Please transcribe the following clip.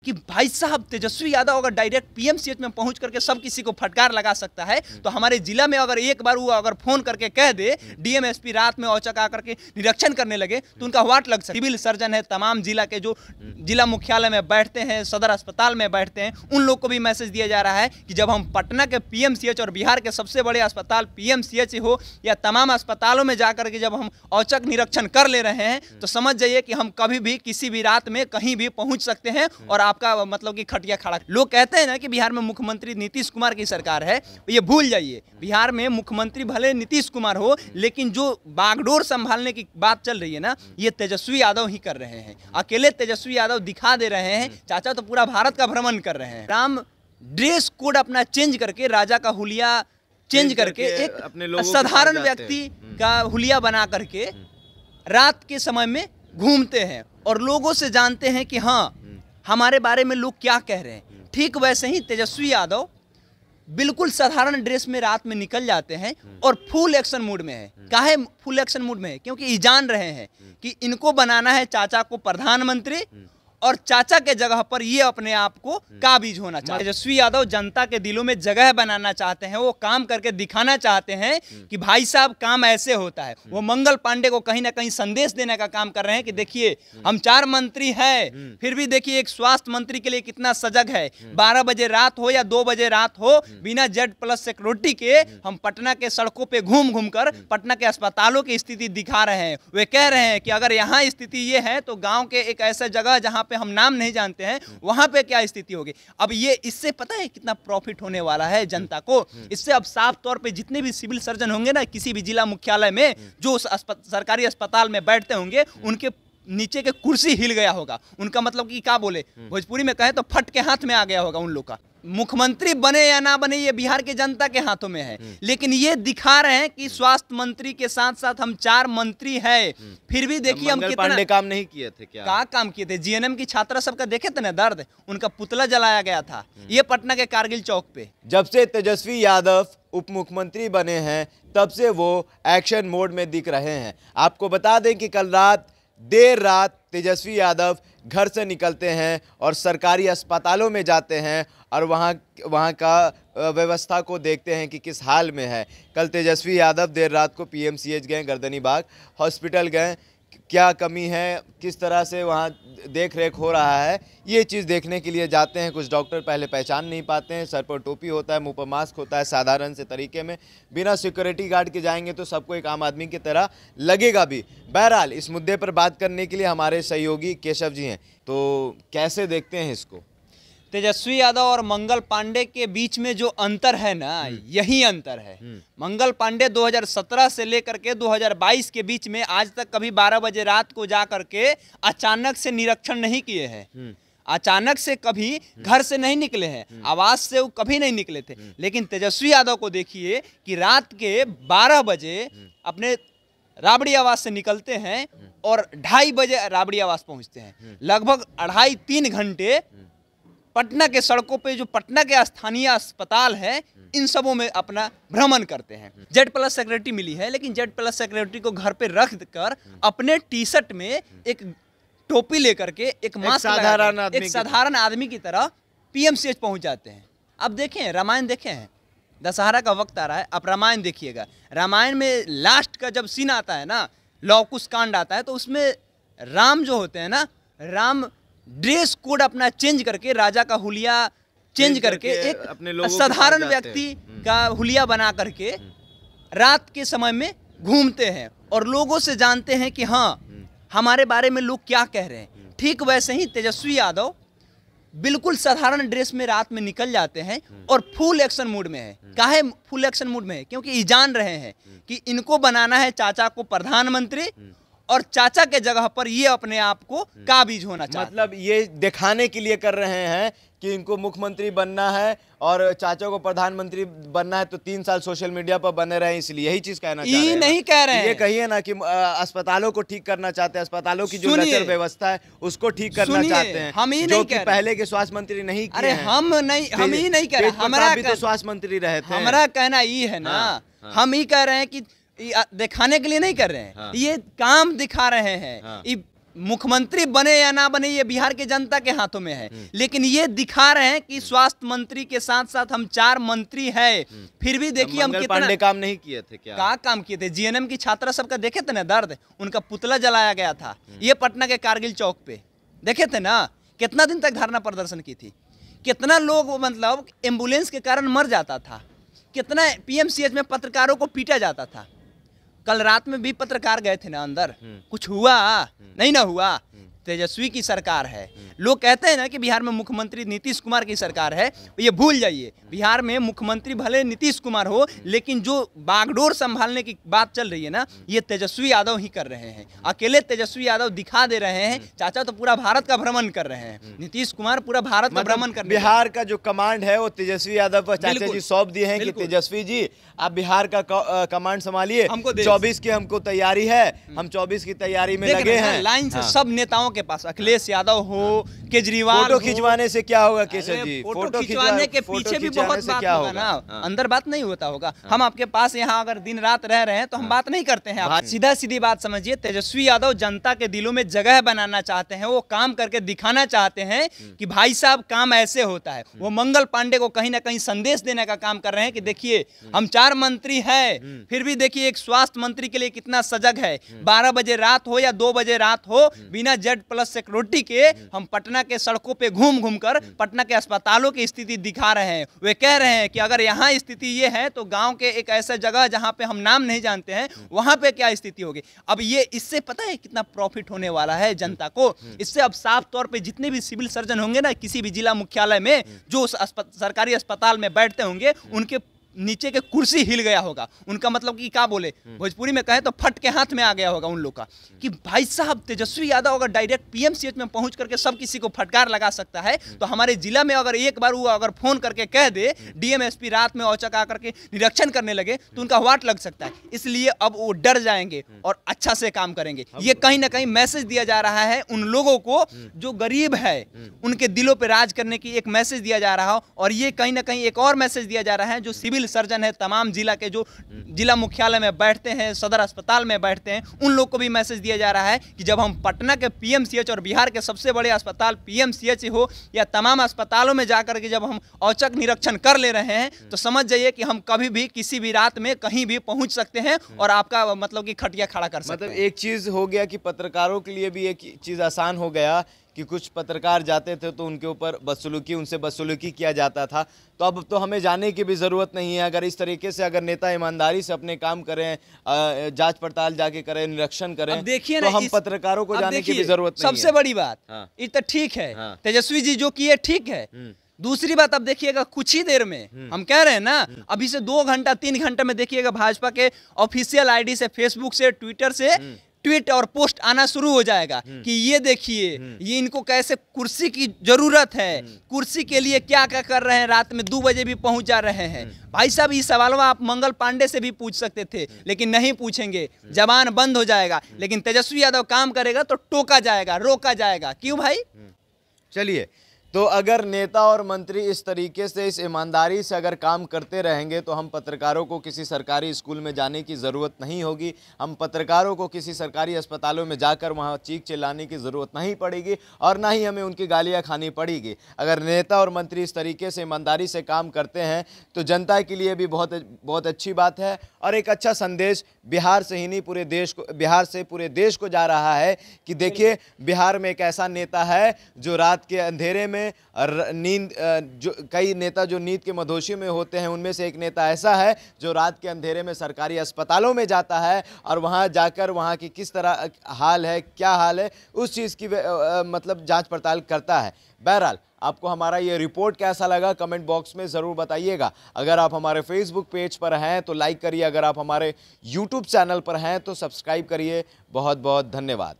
कि भाई साहब तेजस्वी यादव अगर डायरेक्ट पीएमसीएच में पहुंच करके सब किसी को फटकार लगा सकता है, तो हमारे जिला में अगर एक बार वो अगर फोन करके कह दे, डीएम एसपी रात में औचक आकर के निरीक्षण करने लगे, तो उनका वाट लग सकता है। सिविल सर्जन है, तमाम जिला के जो जिला मुख्यालय में बैठते हैं, सदर अस्पताल में बैठते हैं, उन लोग को भी मैसेज दिया जा रहा है कि जब हम पटना के पीएमसीएच और बिहार के सबसे बड़े अस्पताल पीएमसीएच हो या तमाम अस्पतालों में जाकर के जब हम औचक निरीक्षण कर ले रहे हैं, तो समझ जाइए कि हम कभी भी किसी भी रात में कहीं भी पहुंच सकते हैं और आपका मतलब कि खटिया खड़ा। लोग कहते हैं ना कि बिहार में मुख्यमंत्री नीतीश कुमार की सरकार है, ये भूल जाइए। बिहार में मुख्यमंत्री भले नीतीश कुमार हो, लेकिन जो बागडोर संभालने की बात चल रही है ना, ये तेजस्वी यादव ही कर रहे हैं। अकेले तेजस्वी यादव दिखा दे रहे हैं, चाचा तो पूरा भारत का भ्रमण कर रहे हैं। राम ड्रेस कोड अपना चेंज करके, राजा का हुलिया चेंज करके, एक साधारण व्यक्ति का हुलिया बना करके रात के समय में घूमते हैं और लोगों से जानते हैं कि हाँ हमारे बारे में लोग क्या कह रहे हैं। ठीक वैसे ही तेजस्वी यादव बिल्कुल साधारण ड्रेस में रात में निकल जाते हैं और फुल एक्शन मूड में है। काहे फुल एक्शन मूड में है? क्योंकि ये जान रहे हैं कि इनको बनाना है चाचा को प्रधानमंत्री, और चाचा के जगह पर ये अपने आप को काबिज होना चाहते हैं। तेजस्वी यादव जनता के दिलों में जगह बनाना चाहते हैं, वो काम करके दिखाना चाहते हैं कि भाई साहब काम ऐसे होता है। वो मंगल पांडे को कहीं ना कहीं संदेश देने का काम कर रहे हैं कि देखिए हम 4 मंत्री हैं, फिर भी देखिए एक स्वास्थ्य मंत्री के लिए कितना सजग है। 12 बजे रात हो या 2 बजे रात हो, बिना Z+ सिक्योरिटी के हम पटना के सड़कों पे घूम घूम कर पटना के अस्पतालों की स्थिति दिखा रहे हैं। वे कह रहे हैं कि अगर यहाँ स्थिति ये है तो गाँव के एक ऐसा जगह जहाँ पे हम नाम नहीं जानते हैं, वहां पे क्या स्थिति होगी। अब ये इससे पता है कितना प्रॉफिट होने वाला है जनता को। इससे अब साफ तौर पे जितने भी सिविल सर्जन होंगे ना किसी भी जिला मुख्यालय में, जो सरकारी अस्पताल में बैठते होंगे, उनके नीचे के कुर्सी हिल गया होगा। उनका मतलब कि क्या बोले, भोजपुरी में कहे तो फट के हाथ में आ गया होगा उन लोग का। मुख्यमंत्री बने या ना बने ये बिहार के जनता के हाथों में है, लेकिन ये दिखा रहे हैं कि स्वास्थ्य मंत्री के साथ साथ हम 4 मंत्री हैं, फिर भी देखिए हम कितना पांडे काम नहीं किए थे। क्या काम किए थे? जीएनएम की छात्रा सबका देखे थे ना दर्द, उनका पुतला जलाया गया था, ये पटना के कारगिल चौक पे। जब से तेजस्वी यादव उप मुख्यमंत्री बने हैं तब से वो एक्शन मोड में दिख रहे हैं। आपको बता दें कि कल रात देर रात तेजस्वी यादव घर से निकलते हैं और सरकारी अस्पतालों में जाते हैं और वहाँ का व्यवस्था को देखते हैं कि किस हाल में है। कल तेजस्वी यादव देर रात को पीएमसीएच गए, गर्दनीबाग हॉस्पिटल गए, क्या कमी है, किस तरह से वहाँ देख रेख हो रहा है, ये चीज़ देखने के लिए जाते हैं। कुछ डॉक्टर पहले पहचान नहीं पाते हैं, सर पर टोपी होता है, मुंह पर मास्क होता है, साधारण से तरीके में बिना सिक्योरिटी गार्ड के जाएंगे तो सबको एक आम आदमी की तरह लगेगा भी। बहरहाल इस मुद्दे पर बात करने के लिए हमारे सहयोगी केशव जी हैं, तो कैसे देखते हैं इसको? तेजस्वी यादव और मंगल पांडे के बीच में जो अंतर है ना, यही अंतर है। मंगल पांडे 2017 से लेकर के 2022 के बीच में आज तक कभी 12 बजे रात को जा करके अचानक से निरीक्षण नहीं किए हैं, अचानक से कभी घर से नहीं निकले हैं, आवास से वो कभी नहीं निकले थे। लेकिन तेजस्वी यादव को देखिए कि रात के 12 बजे अपने राबड़ी आवास से निकलते हैं और 2:30 बजे राबड़ी आवास पहुंचते हैं। लगभग 2.5-3 घंटे पटना के सड़कों पे जो पटना के स्थानीय अस्पताल है, इन सबों में अपना भ्रमण करते हैं। Z+ सिक्योरिटी मिली है, लेकिन Z+ सिक्योरिटी को घर पे रख कर अपने टी-शर्ट में एक टोपी लेकर के एक मास्क एक साधारण आदमी की तरह पीएमसीएच पहुंच जाते हैं। अब देखें, रामायण देखे हैं, दशहरा का वक्त आ रहा है, अब रामायण देखिएगा। रामायण में लास्ट का जब सीन आता है ना, लव कुश कांड आता है, तो उसमें राम जो होते हैं ना, राम ड्रेस कोड अपना चेंज करके, राजा का हुलिया चेंज करके, एक साधारण व्यक्ति का हुलिया बना करके रात के समय में घूमते हैं और लोगों से जानते हैं कि हाँ हमारे बारे में लोग क्या कह रहे हैं। ठीक वैसे ही तेजस्वी यादव बिल्कुल साधारण ड्रेस में रात में निकल जाते हैं और फुल एक्शन मूड में है। काहे फुल एक्शन मूड में है? क्योंकि ये जान रहे हैं कि इनको बनाना है चाचा को प्रधानमंत्री, और चाचा के जगह पर ये अपने आप को काबिज होना चाहते हैं। मतलब ये दिखाने के लिए कर रहे हैं कि इनको मुख्यमंत्री बनना है और चाचा को प्रधानमंत्री बनना है, तो 3 साल सोशल मीडिया पर बने रहे, इसलिए यही चीज कहना चाह रहे हैं। ये नहीं कह रहे हैं, ये कहिए ना कि अस्पतालों को ठीक करना चाहते हैं, अस्पतालों की जो लचर व्यवस्था है उसको ठीक करना चाहते हैं। हम ही नहीं कह रहे, पहले के स्वास्थ्य मंत्री नहीं किए। अरे हम ही नहीं कह रहे, हमारा भी तो स्वास्थ्य मंत्री रहे थे। हमारा कहना ये है ना, हम ही कह रहे हैं कि दिखाने के लिए नहीं कर रहे हैं, ये काम दिखा रहे हैं। मुख्यमंत्री बने या ना बने ये बिहार के जनता के हाथों में है, लेकिन ये दिखा रहे हैं कि स्वास्थ्य मंत्री के साथ साथ हम 4 मंत्री हैं, फिर भी देखिए हम कितना पांडे काम नहीं किए थे क्या काम किए थे। जीएनएम की छात्रा सबका देखे थे ना दर्द, उनका पुतला जलाया गया था ये पटना के कारगिल चौक पे, देखे थे ना कितना दिन तक धरना प्रदर्शन की थी, कितना लोग मतलब एम्बुलेंस के कारण मर जाता था, कितना पीएमसीएच में पत्रकारों को पीटा जाता था। कल रात में भी पत्रकार गए थे ना अंदर, कुछ हुआ नहीं ना हुआ। तेजस्वी की सरकार है, लोग कहते हैं ना कि बिहार में मुख्यमंत्री नीतीश कुमार की सरकार है, ये भूल जाइए। बिहार में मुख्यमंत्री भले नीतीश कुमार हो, लेकिन जो बागडोर संभालने की बात चल रही है ना, ये तेजस्वी यादव ही कर रहे हैं। अकेले तेजस्वी यादव दिखा दे रहे हैं, चाचा तो पूरा भारत का भ्रमण कर रहे हैं, नीतीश कुमार पूरा भारत का भ्रमण कर रहे हैं। बिहार का जो कमांड है वो तेजस्वी यादव पर चाचा जी सौंप दिए हैं कि तेजस्वी जी आप बिहार का कमांड संभालिए, 24 की हमको तैयारी है, हम 24 की तैयारी में लगे हैं। लाइन से सब नेताओं के पास, अखिलेश यादव हो, केजरीवाल, फोटो खिंचवाने से क्या होगा केशव जी? फोटो खिंचवाने के पीछे भी बहुत बात होगा ना, अंदर बात नहीं होता होगा। हम आपके पास यहाँ अगर दिन रात रह रहे हैं तो हम बात नहीं करते हैं। सीधा सीधी बात समझिए, तेजस्वी यादव जनता के दिलों में जगह बनाना चाहते हैं, वो काम करके दिखाना चाहते हैं कि भाई साहब काम ऐसे होता है। वो मंगल पांडे को कहीं ना कहीं संदेश देने का काम कर रहे हैं कि देखिए हम 4 मंत्री हैं, फिर भी देखिए एक स्वास्थ्य मंत्री के लिए कितना सजग है। 12 बजे रात हो या 2 बजे रात हो, बिना Z+ सिक्योरिटी के हम पटना के सड़कों पे घूम घूम कर पटना के अस्पतालों की स्थिति दिखा रहे हैं। वे कह रहे हैं कि अगर यहाँ स्थिति ये है तो गांव के एक ऐसा जगह जहां पे हम नाम नहीं जानते हैं वहां पे क्या स्थिति होगी। अब ये इससे पता है कितना प्रॉफिट होने वाला है जनता को। इससे अब साफ तौर पे जितने भी सिविल सर्जन होंगे ना किसी भी जिला मुख्यालय में, जो सरकारी अस्पताल में बैठते होंगे, उनके नीचे के कुर्सी हिल गया होगा। उनका मतलब कि क्या बोले, भोजपुरी में कहे तो फट के हाथ में आ गया होगा उन लोग का कि भाई साहब तेजस्वी यादव अगर डायरेक्ट पीएमसीएच में पहुंच करके सब किसी को फटकार लगा सकता है, तो हमारे जिला में अगर एक बार वो अगर फोन करके कह दे, डीएम एसपी रात में औचक आकर के निरीक्षण करने लगे तो उनका वाट लग सकता है। इसलिए अब वो डर जाएंगे और अच्छा से काम करेंगे। ये कहीं ना कहीं मैसेज दिया जा रहा है उन लोगों को जो गरीब है, उनके दिलों पर राज करने की एक मैसेज दिया जा रहा है। और ये कहीं ना कहीं एक और मैसेज दिया जा रहा है जो सिविल सर्जन है तमाम जिला के, जो जिला मुख्यालय में बैठते हैं, सदर अस्पताल में बैठते हैं, उन लोग को भी मैसेज दिया जा रहा है कि जब हम पटना के पीएमसीएच और बिहार के सबसे बड़े अस्पताल पीएमसीएच हो या तमाम अस्पतालों में जाकर के जब हम औचक निरीक्षण कर ले रहे हैं, तो समझ जाइए कि हम कभी भी किसी भी रात में कहीं भी पहुंच सकते हैं और आपका मतलब कि खटिया खड़ा कर सकते हैं। मतलब एक चीज हो गया कि पत्रकारों के लिए भी एक चीज आसान हो गया कि कुछ पत्रकार जाते थे तो उनके ऊपर उनसे बदसलूकी किया जाता था। तो अब तो हमें जाने की भी ज़रूरत नहीं है। अगर इस तरीके से अगर नेता ईमानदारी से अपने काम करें, जांच पड़ताल जाके करें, निरीक्षण करें, देखिए तो हम पत्रकारों को जाने की भी जरूरत नहीं है। सबसे बड़ी बात ये तो ठीक है, तेजस्वी जी जो किए ठीक है। दूसरी बात अब देखिएगा, कुछ ही देर में हम कह रहे हैं ना, अभी से 2 घंटा 3 घंटे में देखिएगा भाजपा के ऑफिशियल आईडी से, फेसबुक से, ट्विटर से ट्वीट और पोस्ट आना शुरू हो जाएगा कि ये देखिए ये इनको कैसे कुर्सी की जरूरत है, कुर्सी के लिए क्या क्या कर रहे हैं, रात में 2 बजे भी पहुंच जा रहे हैं। भाई साहब ये सवाल आप मंगल पांडे से भी पूछ सकते थे, लेकिन नहीं पूछेंगे, जबान बंद हो जाएगा। लेकिन तेजस्वी यादव काम करेगा तो टोका जाएगा, रोका जाएगा। क्यों भाई? चलिए, तो अगर नेता और मंत्री इस तरीके से, इस ईमानदारी से अगर काम करते रहेंगे तो हम पत्रकारों को किसी सरकारी स्कूल में जाने की ज़रूरत नहीं होगी, हम पत्रकारों को किसी सरकारी अस्पतालों में जाकर वहां चीख चिल्लाने की ज़रूरत नहीं पड़ेगी और ना ही हमें उनकी गालियां खानी पड़ेगी। अगर नेता और मंत्री इस तरीके से ईमानदारी से काम करते हैं तो जनता के लिए भी बहुत अच्छी बात है और एक अच्छा संदेश बिहार से ही नहीं पूरे देश को, बिहार से पूरे देश को जा रहा है कि देखिए बिहार में एक ऐसा नेता है जो रात के अंधेरे में नींद, जो कई नेता जो नींद के मधोशी में होते हैं, उनमें से एक नेता ऐसा है जो रात के अंधेरे में सरकारी अस्पतालों में जाता है और वहां जाकर वहां की किस तरह हाल है, क्या हाल है, उस चीज़ की मतलब जांच पड़ताल करता है। बहरहाल आपको हमारा ये रिपोर्ट कैसा लगा कमेंट बॉक्स में ज़रूर बताइएगा। अगर आप हमारे फेसबुक पेज पर हैं तो लाइक करिए, अगर आप हमारे यूट्यूब चैनल पर हैं तो सब्सक्राइब करिए। बहुत बहुत धन्यवाद।